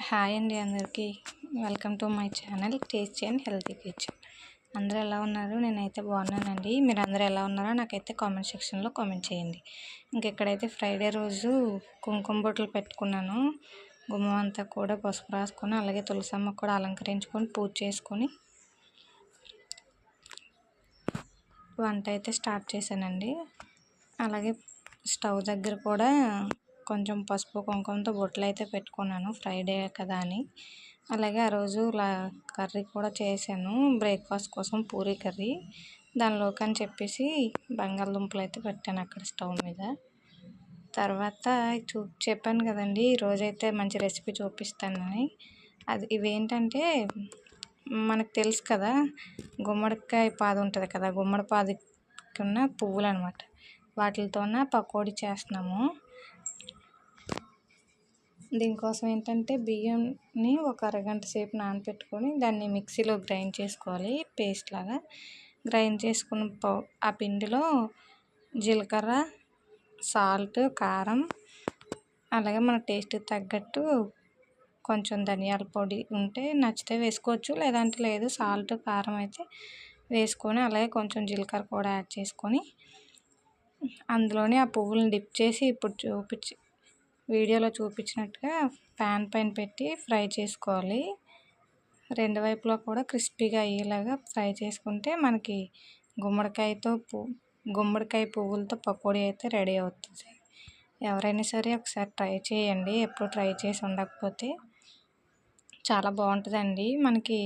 Hi అండి అందరికీ. Welcome to my channel tasty and healthy kitchen. అందరూ ఎలా ఉన్నారు? నేనైతే బాగున్నానండి. మీరు అందరూ ఎలా ఉన్నారో నాకైతే కామెంట్ సెక్షన్లో కామెంట్ చేయండి. ఇంకెక్కడైతే ఫ్రైడే రోజు కుంకుమ బొట్లు పెట్టుకున్నాను. గుమ్మం అంతా కూడా పసుపు రాసుకొని, అలాగే తులసమ్మ కూడా అలంకరించుకొని పూజ చేసుకొని వంట అయితే స్టార్ట్ చేశానండి. అలాగే స్టవ్ దగ్గర కూడా కొంచెం పసుపు కుంకుమతో బొట్లు అయితే పెట్టుకున్నాను, ఫ్రైడే కదా అని. అలాగే ఆ రోజు కర్రీ కూడా చేశాను, బ్రేక్ఫాస్ట్ కోసం పూరీ కర్రీ. దానిలోకి అని చెప్పేసి బంగాళదుంపలు అయితే పెట్టాను అక్కడ స్టవ్ మీద. తర్వాత చెప్పాను కదండి, ఈరోజైతే మంచి రెసిపీ చూపిస్తానని. ఇవేంటంటే మనకు తెలుసు కదా, గుమ్మడికాయ పాదు ఉంటుంది కదా, గుమ్మడి పాదుకున్న పువ్వులు అనమాట. వాటితోన పకోడీ చేస్తున్నాము. దీనికోసం ఏంటంటే బియ్యంని ఒక అరగంట సేపు నానబెట్టుకొని దాన్ని మిక్సీలో గ్రైండ్ చేసుకోవాలి, పేస్ట్ లాగా. గ్రైండ్ చేసుకున్న ఆ పిండిలో జీలకర్ర, సాల్ట్, కారం, అలాగే మన టేస్ట్కి తగ్గట్టు కొంచెం ధనియాల పొడి ఉంటే నచ్చితే వేసుకోవచ్చు, లేదంటే లేదు. సాల్ట్, కారం అయితే వేసుకొని, అలాగే కొంచెం జీలకర్ర కూడా యాడ్ చేసుకొని అందులోనే ఆ పువ్వులను డిప్ చేసి ఇప్పుడు వీడియోలో చూపించినట్టుగా ప్యాన్ పైన పెట్టి ఫ్రై చేసుకోవాలి. రెండు వైపులా కూడా క్రిస్పీగా అయ్యేలాగా ఫ్రై చేసుకుంటే మనకి గుమ్మడికాయ పువ్వులతో పకోడీ అయితే రెడీ అవుతుంది. ఎవరైనా సరే ఒకసారి ట్రై చేయండి, ఎప్పుడు ట్రై చేసి ఉండకపోతే. చాలా బాగుంటుందండి మనకి.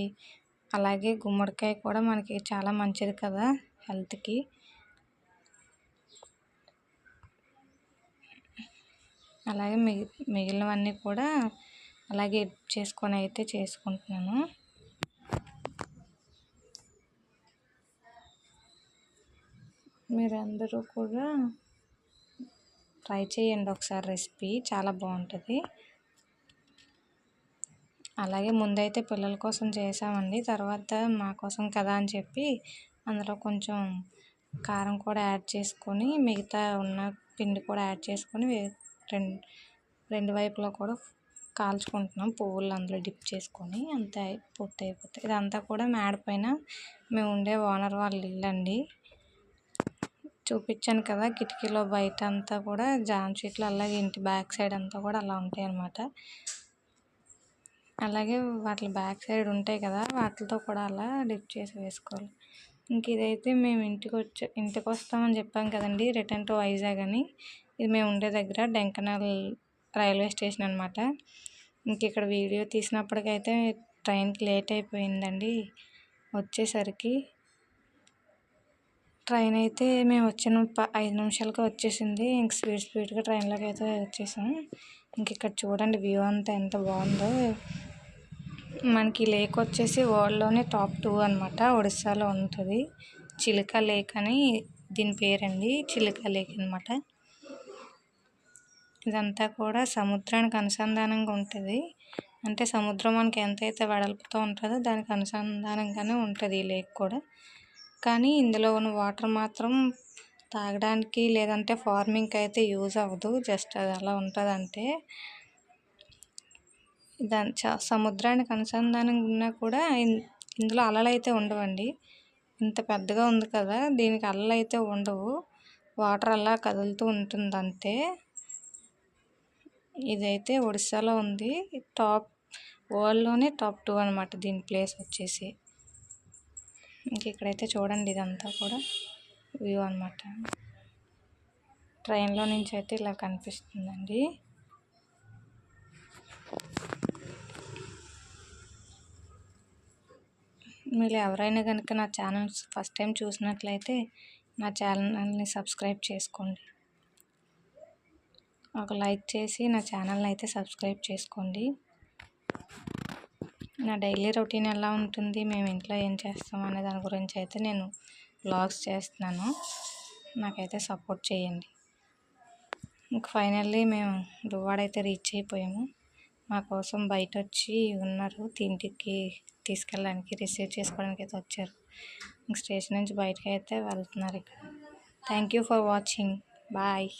అలాగే గుమ్మడికాయ కూడా మనకి చాలా మంచిది కదా హెల్త్కి. అలాగే మిగిలినవన్నీ కూడా అలాగే చేసుకొని అయితే చేసుకుంటున్నాను. మీరందరూ కూడా ట్రై చేయండి ఒకసారి, రెసిపీ చాలా బాగుంటుంది. అలాగే ముందైతే పిల్లల కోసం చేసామండి, తర్వాత మా కోసం కదా అని చెప్పి అందులో కొంచెం కారం కూడా యాడ్ చేసుకొని, మిగతా ఉన్న పిండి కూడా యాడ్ చేసుకొని రెండు వైపులా కూడా కాల్చుకుంటున్నాం, పువ్వులు అందులో డిప్ చేసుకొని. అంతే, పూర్తి అయిపోతాయి. ఇదంతా కూడా మేడ పైన మేము ఉండే ఓనర్ వాళ్ళ ఇల్లు అండి. చూపించాను కదా, కిటికీలో బయట అంతా కూడా జామ చెట్లు, అలాగే ఇంటి బ్యాక్ సైడ్ అంతా కూడా అలా ఉంటాయి అన్నమాట. అలాగే వాటి బ్యాక్ సైడ్ ఉంటాయి కదా, వాటితో కూడా అలా డిప్ చేసి వేసుకోవాలి. ఇంక ఇదైతే మేము ఇంటికి వస్తామని చెప్పాం కదండి, రిటర్న్ టు వైజాగ్ అని. ఇది మేము ఉండే దగ్గర డెంకనల్ రైల్వే స్టేషన్ అనమాట. ఇంక ఇక్కడ వీడియో తీసినప్పటికైతే ట్రైన్కి లేట్ అయిపోయిందండి వచ్చేసరికి. ట్రైన్ అయితే మేము వచ్చిన 5 నిమిషాలకి వచ్చేసింది. ఇంక స్పీడ్గా ట్రైన్లోకి అయితే వచ్చేసాం. ఇంక ఇక్కడ చూడండి, వ్యూ అంతా ఎంత బాగుందో. మనకి లేక్ వచ్చేసి వరల్డ్లోనే టాప్ 2 అనమాట, ఒడిస్సాలో ఉంటుంది. చిలుక లేక్ అని దీని పేరండి, చిలుక లేక్ అనమాట. ఇదంతా కూడా సముద్రానికి అనుసంధానంగా ఉంటుంది. అంటే సముద్రం మనకి ఎంతైతే వెడల్పుతో ఉంటుందో దానికి అనుసంధానంగానే ఉంటుంది ఈ లేక్ కూడా. కానీ ఇందులో ఉన్న వాటర్ మాత్రం తాగడానికి లేదంటే ఫార్మింగ్కి అయితే యూజ్ అవ్వదు, జస్ట్ అది అలా ఉంటుంది అంటే. సముద్రానికి అనుసంధానంగా ఉన్నా కూడా ఇందులో అలలు అయితే ఉండవండి. ఇంత పెద్దగా ఉంది కదా, దీనికి అలలు అయితే ఉండవు, వాటర్ అలా కదులుతూ ఉంటుంది అంతే. ఇదైతే ఒడిస్సాలో ఉంది, వరల్డ్లోనే టాప్ 2 అనమాట దీని ప్లేస్ వచ్చేసి. ఇంక ఇక్కడైతే చూడండి, ఇదంతా కూడా వ్యూ అనమాట. ట్రైన్లో నుంచి అయితే ఇలా కనిపిస్తుందండి. మీరు ఎవరైనా కనుక నా ఛానల్ ఫస్ట్ టైం చూసినట్లయితే నా ఛానల్ని సబ్స్క్రైబ్ చేసుకోండి. ఒక లైక్ చేసి నా ఛానల్ని అయితే సబ్స్క్రైబ్ చేసుకోండి. నా డైలీ రొటీన్ ఎలా ఉంటుంది, మేము ఇంట్లో ఏం చేస్తాం అనే దాని గురించి అయితే నేను వ్లాగ్స్ చేస్తున్నాను. నాకైతే సపోర్ట్ చేయండి. ఇంక ఫైనల్లీ మేము దువ్వాడ అయితే రీచ్ అయిపోయాము. మా కోసం బయట వచ్చి ఉన్నారు, ఇంటికి తీసుకెళ్ళడానికి, రిసీవ్ చేసుకోవడానికి అయితే వచ్చారు. ఇంక స్టేషన్ నుంచి బయటకి అయితే వెళ్తున్నారు ఇక్కడ. Thank you for watching. Bye.